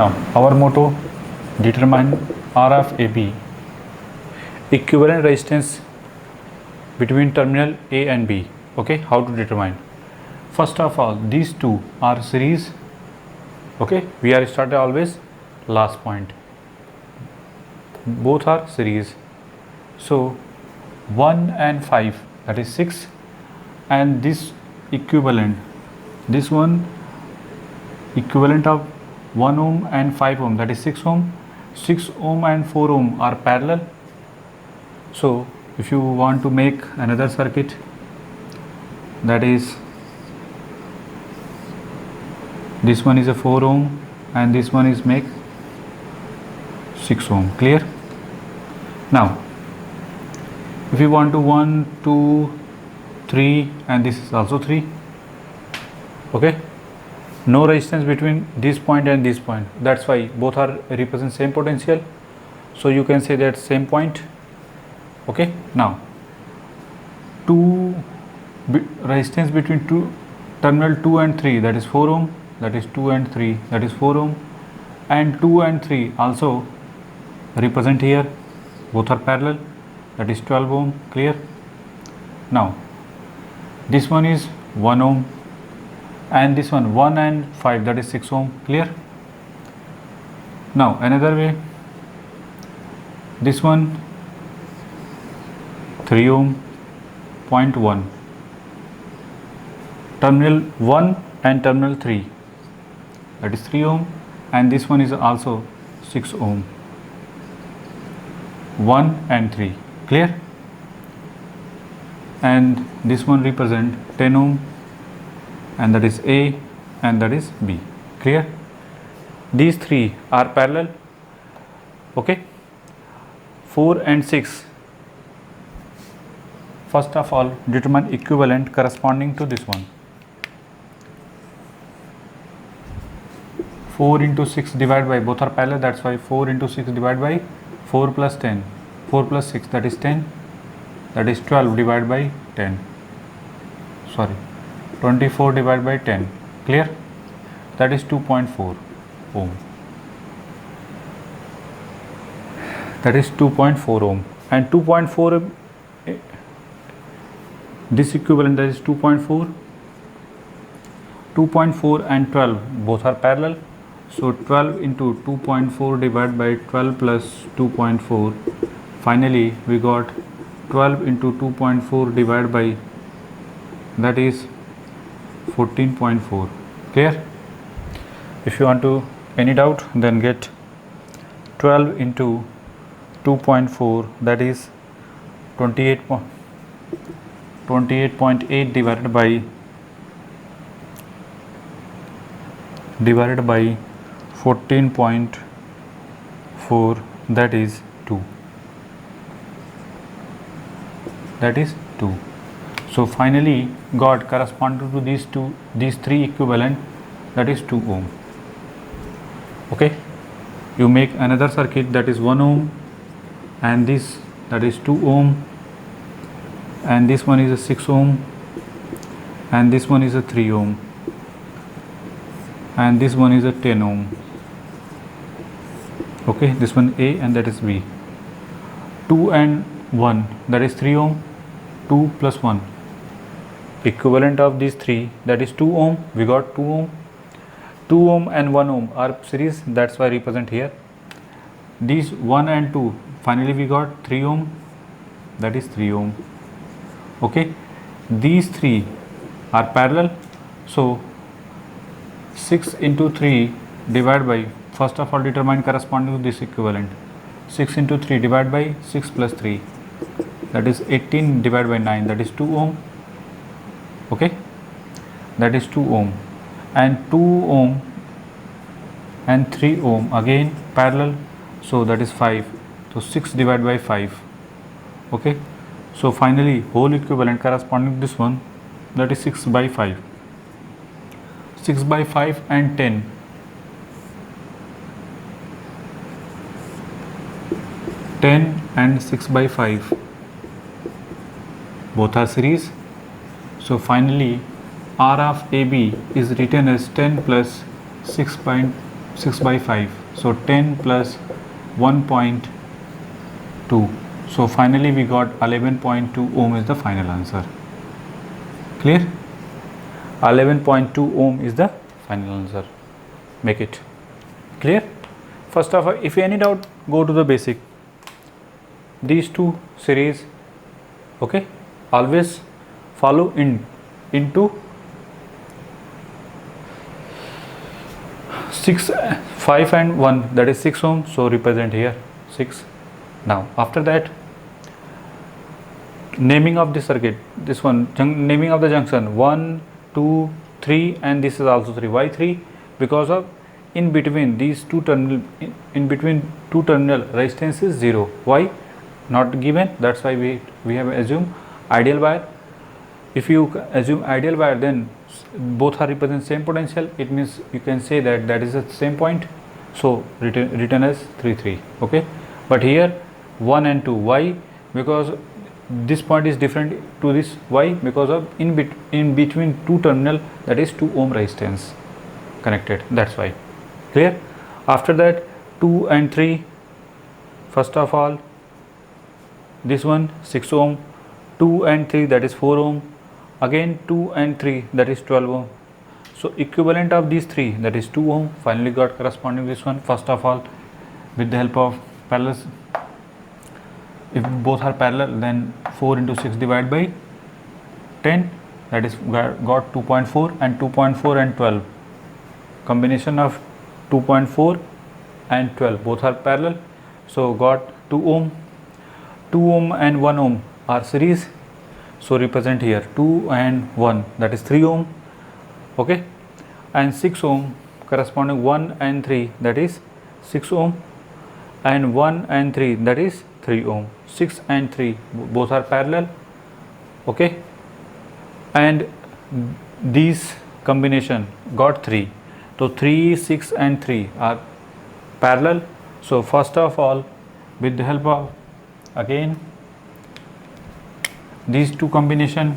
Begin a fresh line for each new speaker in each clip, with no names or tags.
Now our motto: determine R of AB, equivalent resistance between terminal A and B. Okay, how to determine? First of all, these two are series. Okay, we are started always last point. Both are series. So 1 and 5, that is 6, and this equivalent, this one equivalent of 1 ohm and 5 ohm, that is 6 ohm. 6 ohm and 4 ohm are parallel. So if you want to make another circuit, that is, this one is a 4 ohm and this one is make 6 ohm. Clear? Now if you want to 1, 2, 3 and this is also 3. Okay, no resistance between this point and this point, that's why both are represent same potential, so you can say that same point. Okay, now resistance between terminal 2 and 3, that is 4 ohm, that is 2 and 3, that is 4 ohm, and 2 and 3 also represent here, both are parallel, that is 12 ohm. Clear? Now this one is 1 ohm and this one 1 and 5, that is 6 ohm. Clear? Now another way, this one 3 ohm, 0.1, terminal 1 and terminal 3, that is 3 ohm, and this one is also 6 ohm, 1 and 3. Clear? And this one represent 10 ohm, and that is A and that is B. Clear? These three are parallel. Okay, 4 and 6. First of all, determine equivalent corresponding to this one. 4 into 6 divided by, both are parallel, that's why 4 into 6 divided by 4 plus 10, 4 plus 6, that is 10, that is 12 divided by 10, sorry, 24 divided by 10. Clear? That is 2.4 ohm. That is 2.4 ohm, and 2.4, this equivalent, that is 2.4, 2.4 and 12 both are parallel, so 12 into 2.4 divided by 12 plus 2.4, finally we got 12 into 2.4 divided by, that is 14.4. Clear? If you want to any doubt, then get 12 into 2.4, that is 28.8 divided by 14.4, that is 2. That is 2. So finally got corresponding to these three equivalent, that is 2 ohm. Okay, you make another circuit, that is 1 ohm, and this, that is 2 ohm, and this one is a 6 ohm, and this one is a 3 ohm, and this one is a 10 ohm. Okay, this one A and that is B. 2 and 1, that is 3 ohm, 2 plus 1, equivalent of these three, that is 2 ohm. We got 2 ohm. 2 ohm and 1 ohm are series, that's why I represent here. These 1 and 2, finally we got 3 ohm, that is 3 ohm. Okay, these three are parallel, so 6 into 3 divided by, first of all determine corresponding to this equivalent. 6 into 3 divided by 6 plus 3, that is 18 divided by 9, that is 2 ohm. Okay, that is 2 ohm, and 2 ohm and 3 ohm again parallel, so that is 5, so 6 divided by 5. Okay, so finally whole equivalent corresponding to this one, that is 6 by 5. 6 by 5 and 10, 10 and 6 by 5, both are series. So finally R of AB is written as 10 plus 6.5 6 by 5, so 10 plus 1.2, so finally we got 11.2 ohm is the final answer. Clear? 11.2 ohm is the final answer. Make it clear. First of all, if any doubt, go to the basic. These two series, okay, always follow into 6, 5 and 1, that is 6 ohm, so represent here 6. Now after that, naming of the circuit, this one, naming of the junction 1, 2, 3, and this is also 3. Why 3? Because of in between these two terminal, in between two terminal resistance is 0. Why? Not given, that's why we have assumed ideal wire. If you assume ideal wire, then both are represent same potential. It means you can say that that is the same point, so written as 3, 3. Okay, but here 1 and 2. Why? Because this point is different to this. Why? Because of in between two terminal, that is 2 ohm resistance connected, that's why. Clear? After that, 2 and 3, first of all, this one 6 ohm, 2 and 3, that is 4 ohm, again 2 and 3, that is 12 ohm. So equivalent of these 3, that is 2 ohm, finally got corresponding this one. First of all, with the help of parallel, if both are parallel, then 4 into 6 divided by 10, that is got 2.4, and 2.4 and 12, combination of 2.4 and 12, both are parallel, so got 2 ohm. 2 ohm and 1 ohm are series, so represent here 2 and 1, that is 3 ohm. Okay, and 6 ohm corresponding 1 and 3, that is 6 ohm, and 1 and 3, that is 3 ohm. 6 and 3 both are parallel. Okay, and these combination got 3, so 3, 6 and 3 are parallel. So first of all, with the help of again these two combination,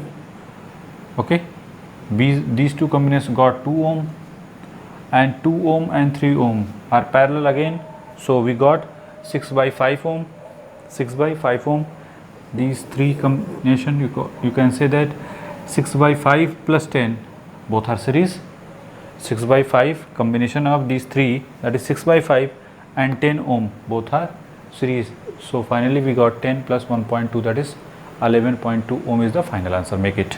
okay, these two combinations got 2 ohm, and 2 ohm and 3 ohm are parallel again, so we got 6 by 5 ohm. 6 by 5 ohm, these three combination, you can say that 6 by 5 plus 10, both are series. 6 by 5 combination of these three, that is 6 by 5 and 10 ohm, both are series. So finally we got 10 plus 1.2, that is 11.2 ohm is the final answer. Make it.